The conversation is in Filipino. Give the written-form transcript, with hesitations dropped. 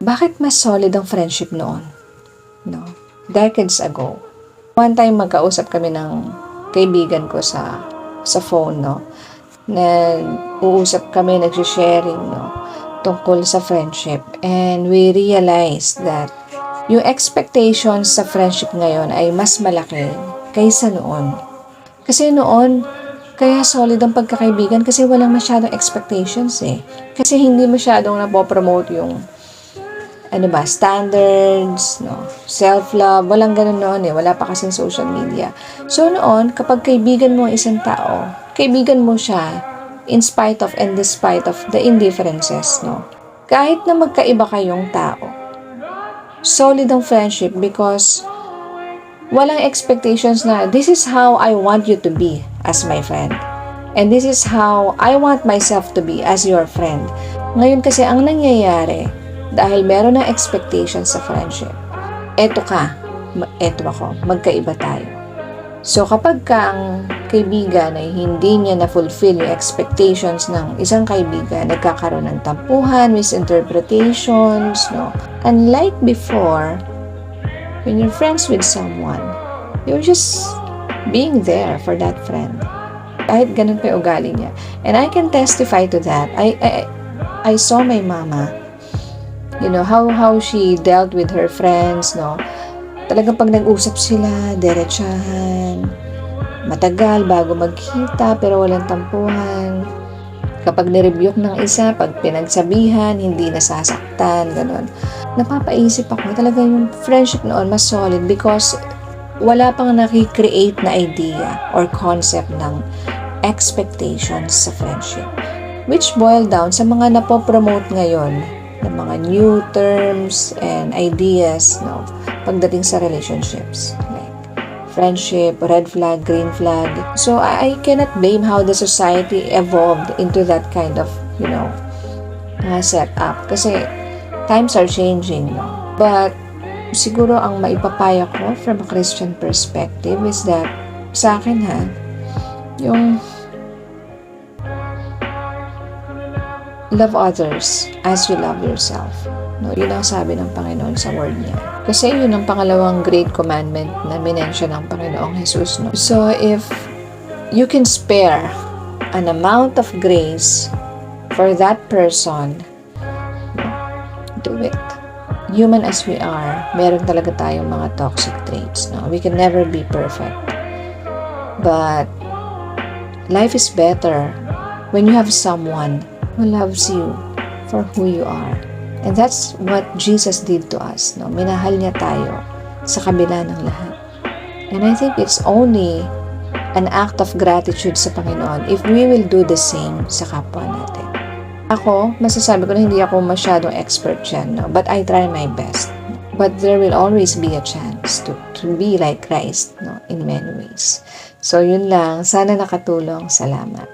bakit mas solid ang friendship noon? No? Decades ago. One time magkausap kami ng kaibigan ko sa phone, no? Nag-uusap kami, nag-sharing, no? Tungkol sa friendship. And we realized that yung expectations sa friendship ngayon ay mas malaki kaysa noon. Kasi noon, kaya solid ang pagkakaibigan kasi walang masyadong expectations eh. Kasi hindi masyadong napopromote yung standards, no? Self-love, walang ganun noon eh. Wala pa kasing social media. So noon, kapag kaibigan mo ang isang tao, kaibigan mo siya in spite of and despite of the indifferences, no? Kahit na magkaiba kayong tao, solid ang friendship because walang expectations na this is how I want you to be as my friend. And this is how I want myself to be as your friend. Ngayon kasi ang nangyayari, dahil meron ng expectations sa friendship, eto ka, eto ako, magkaiba tayo. So kapag ka ang kaibigan ay hindi niya na-fulfill yung expectations ng isang kaibigan, nagkakaroon ng tampuhan, misinterpretations, no? Unlike before, when you're friends with someone, you're just being there for that friend. Kahit ganun pa yung ugali niya. And I can testify to that. I saw my mama, how she dealt with her friends, no? Talagang pag nag-usap sila, diretsahan, matagal bago magkita, pero walang tampuhan. Kapag nirebuke ng isa, pag pinagsabihan, hindi nasasaktan, ganun. Napapaisip ako, talaga yung friendship noon mas solid because wala pang nakikreate na idea or concept ng expectations sa friendship. Which boil down sa mga napopromote ngayon ng mga new terms and ideas, no, pagdating sa relationships. Like friendship, red flag, green flag. So, I cannot blame how the society evolved into that kind of, setup. Kasi, times are changing, no? But, siguro ang maipapaya ko from a Christian perspective is that, sa akin yung love others as you love yourself. No, yun ang sabi ng Panginoon sa word niya. Kasi yun ang pangalawang great commandment na minensyon ng Panginoong Jesus. No? So, if you can spare an amount of grace for that person, do it. Human as we are, meron talaga tayong mga toxic traits. No? We can never be perfect. But, life is better when you have someone who loves you for who you are. And that's what Jesus did to us. No? Minahal niya tayo sa kabila ng lahat. And I think it's only an act of gratitude sa Panginoon if we will do the same sa kapwa natin. Ako, masasabi ko na hindi ako masyadong expert dyan, no? But I try my best. But there will always be a chance to be like Christ, no? In many ways. So, yun lang. Sana nakatulong. Salamat.